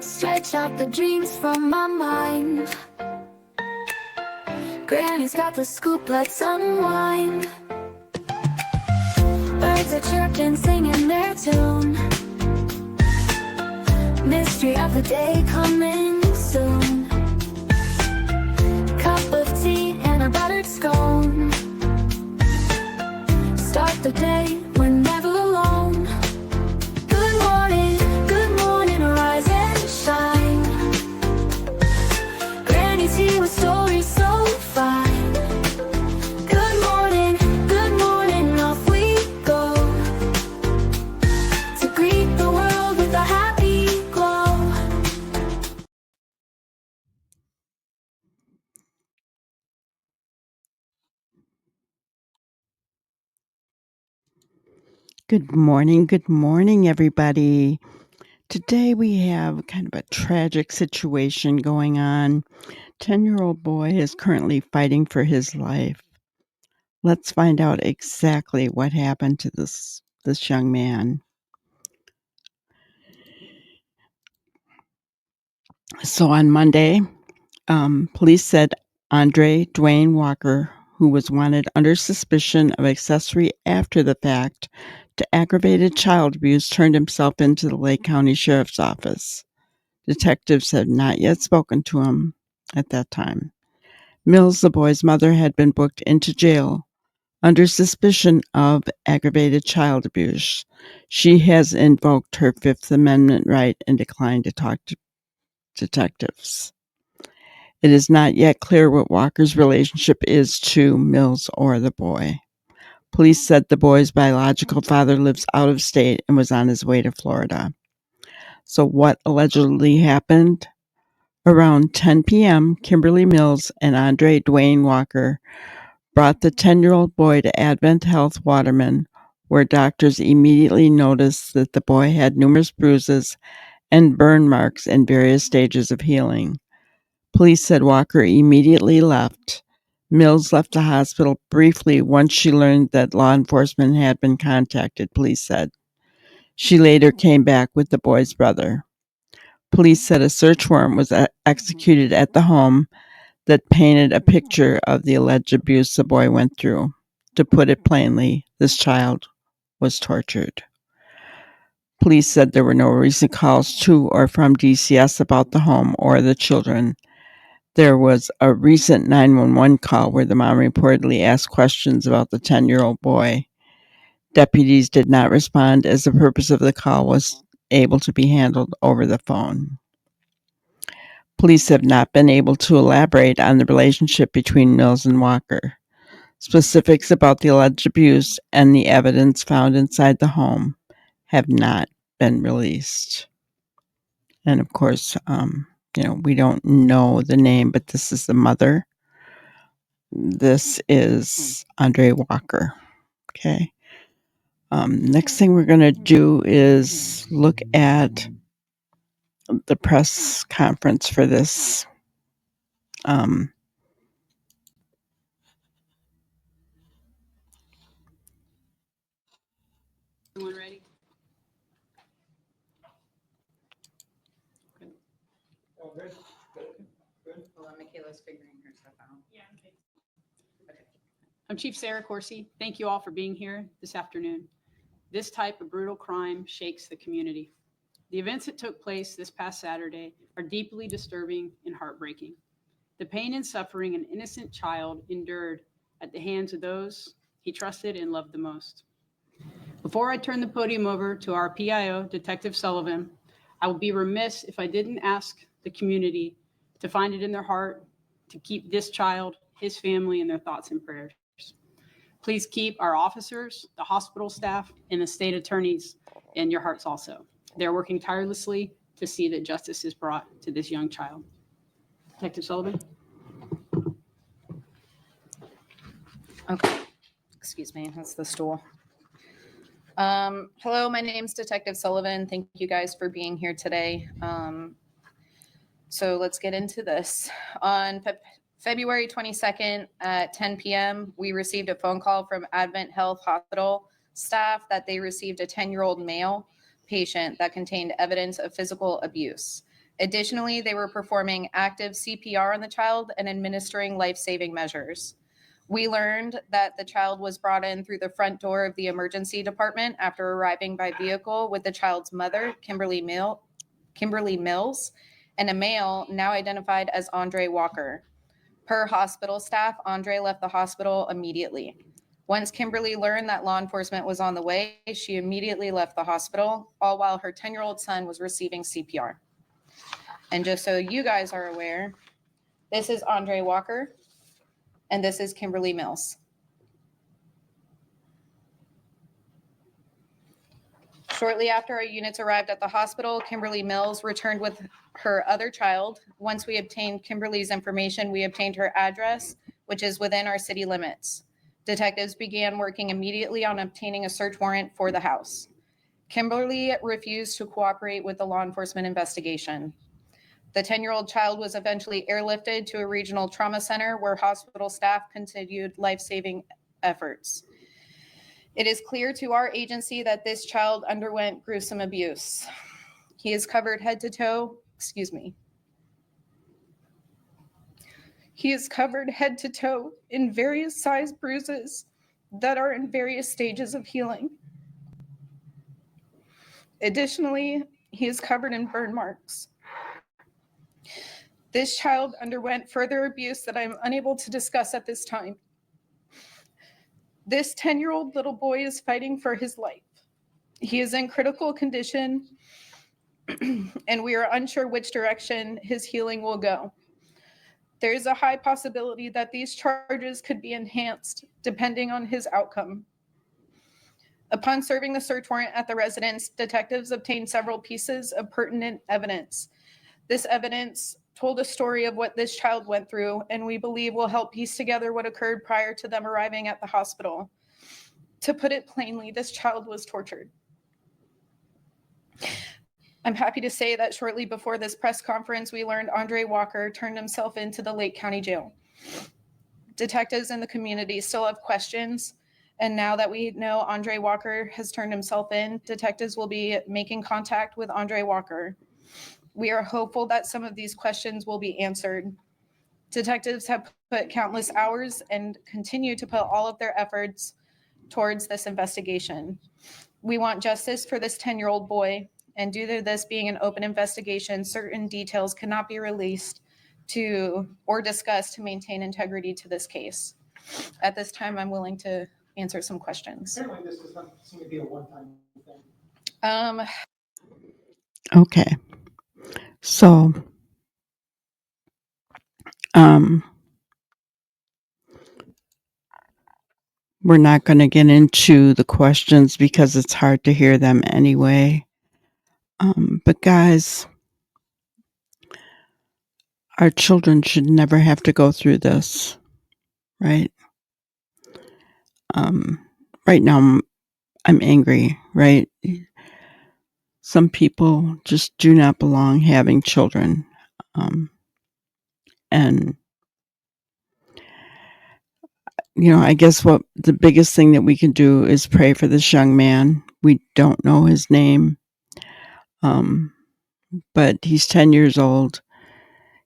Stretch out the dreams from my mind. Granny's got the scoop, let's unwind. Birds are chirping, singing their tune. Mystery of the day coming soon. Cup of tea and a buttered scone. Start the day, we're never alone. Good morning, rise and shine. Granny's here with stories so fine. Good morning, off we go. To greet the world with a happy glow. Good morning, everybody. Today we have kind of a tragic situation going on. 10-year-old boy is currently fighting for his life. Let's find out exactly what happened to this young man. So on Monday, police said Andre Dwayne Walker, who was wanted under suspicion of accessory after the fact to aggravated child abuse, turned himself into the Lake County Sheriff's Office. Detectives had not yet spoken to him at that time. Mills, the boy's mother, had been booked into jail under suspicion of aggravated child abuse. She has invoked her Fifth Amendment right and declined to talk to detectives. It is not yet clear what Walker's relationship is to Mills or the boy. Police said the boy's biological father lives out of state and was on his way to Florida. So what allegedly happened? Around 10 p.m., Kimberly Mills and Andre Dwayne Walker brought the 10-year-old boy to Advent Health Waterman, where doctors immediately noticed that the boy had numerous bruises and burn marks in various stages of healing. Police said Walker immediately left. Mills left the hospital briefly once she learned that law enforcement had been contacted, police said. She later came back with the boy's brother. Police said a search warrant was executed at the home that painted a picture of the alleged abuse the boy went through. To put it plainly, this child was tortured. Police said there were no recent calls to or from DCS about the home or the children. There was a recent 911 call where the mom reportedly asked questions about the 10-year-old boy. Deputies did not respond as the purpose of the call was able to be handled over the phone. Police have not been able to elaborate on the relationship between Mills and Walker. Specifics about the alleged abuse and the evidence found inside the home have not been released. And of course, we don't know the name, but this is the mother. This is Andre Walker. Okay. Next thing we're going to do is look at the press conference for this. Everyone ready? Good. Oh, good. Hold on, Michaela's figuring her stuff out. Yeah. Okay. I'm Chief Sarah Corsi. Thank you all for being here this afternoon. This type of brutal crime shakes the community. The events that took place this past Saturday are deeply disturbing and heartbreaking. The pain and suffering an innocent child endured at the hands of those he trusted and loved the most. Before I turn the podium over to our PIO, Detective Sullivan, I would be remiss if I didn't ask the community to find it in their heart to keep this child, his family, in their thoughts and prayers. Please keep our officers, the hospital staff, and the state attorneys in your hearts also. They're working tirelessly to see that justice is brought to this young child. Detective Sullivan. Okay, excuse me, that's the stool. Hello, my name's Detective Sullivan. Thank you guys for being here today. So let's get into this. On February 22nd at 10 p.m., we received a phone call from Advent Health Hospital staff that they received a 10-year-old male patient that contained evidence of physical abuse. Additionally, they were performing active CPR on the child and administering life-saving measures. We learned that the child was brought in through the front door of the emergency department after arriving by vehicle with the child's mother, Kimberly Mills, and a male now identified as Andre Walker. Per hospital staff, Andre left the hospital immediately. Once Kimberly learned that law enforcement was on the way, she immediately left the hospital, all while her 10-year-old son was receiving CPR. And just so you guys are aware, this is Andre Walker, and this is Kimberly Mills. Shortly after our units arrived at the hospital, Kimberly Mills returned with her other child. Once we obtained Kimberly's information, we obtained her address, which is within our city limits. Detectives began working immediately on obtaining a search warrant for the house. Kimberly refused to cooperate with the law enforcement investigation. The 10-year-old child was eventually airlifted to a regional trauma center where hospital staff continued life-saving efforts. It is clear to our agency that this child underwent gruesome abuse. He is covered head to toe, He is covered head to toe in various size bruises that are in various stages of healing. Additionally, he is covered in burn marks. This child underwent further abuse that I'm unable to discuss at this time. This 10-year-old little boy is fighting for his life. He is in critical condition, and we are unsure which direction his healing will go. There is a high possibility that these charges could be enhanced depending on his outcome. Upon serving the search warrant at the residence, detectives obtained several pieces of pertinent evidence. This evidence told a story of what this child went through, and we believe will help piece together what occurred prior to them arriving at the hospital. To put it plainly, this child was tortured. I'm happy to say that shortly before this press conference, we learned Andre Walker turned himself into the Lake County Jail. Detectives in the community still have questions, and now that we know Andre Walker has turned himself in, detectives will be making contact with Andre Walker. We are hopeful that some of these questions will be answered. Detectives have put countless hours and continue to put all of their efforts towards this investigation. We want justice for this 10-year-old boy, and due to this being an open investigation, certain details cannot be released to or discussed to maintain integrity to this case. At this time, I'm willing to answer some questions. Apparently, this does not seem to be a one-time thing. Okay. So, we're not going to get into the questions because it's hard to hear them anyway. But guys, our children should never have to go through this, right? Right now, I'm angry, right? Some people just do not belong having children. And, I guess what the biggest thing that we can do is pray for this young man. We don't know his name. But he's 10 years old.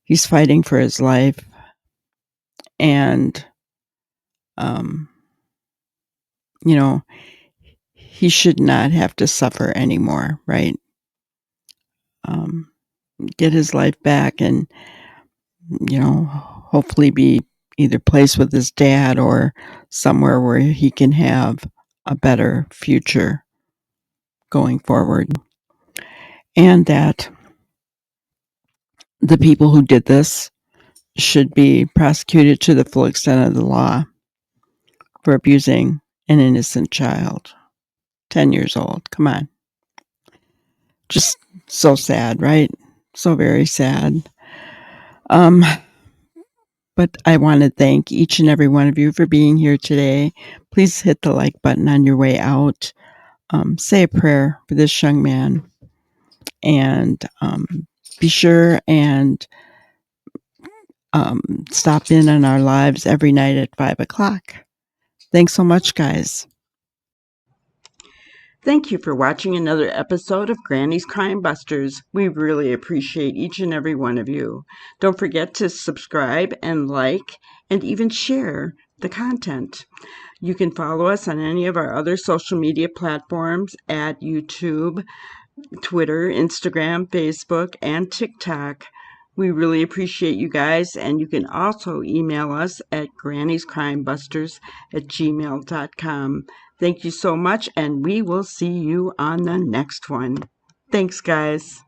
He's fighting for his life. And, he should not have to suffer anymore, right? Get his life back and, hopefully be either placed with his dad or somewhere where he can have a better future going forward. And that the people who did this should be prosecuted to the full extent of the law for abusing an innocent child. 10 years old. Come on. Just so sad, right? So very sad. But I want to thank each and every one of you for being here today. Please hit the like button on your way out. Say a prayer for this young man. And be sure and stop in on our lives every night at 5 o'clock. Thanks so much, guys. Thank you for watching another episode of Granny's Crime Busters. We really appreciate each and every one of you. Don't forget to subscribe and like and even share the content. You can follow us on any of our other social media platforms at YouTube, Twitter, Instagram, Facebook, and TikTok. We really appreciate you guys, and you can also email us at grannyscrimebusters@gmail.com. Thank you so much, and we will see you on the next one. Thanks, guys.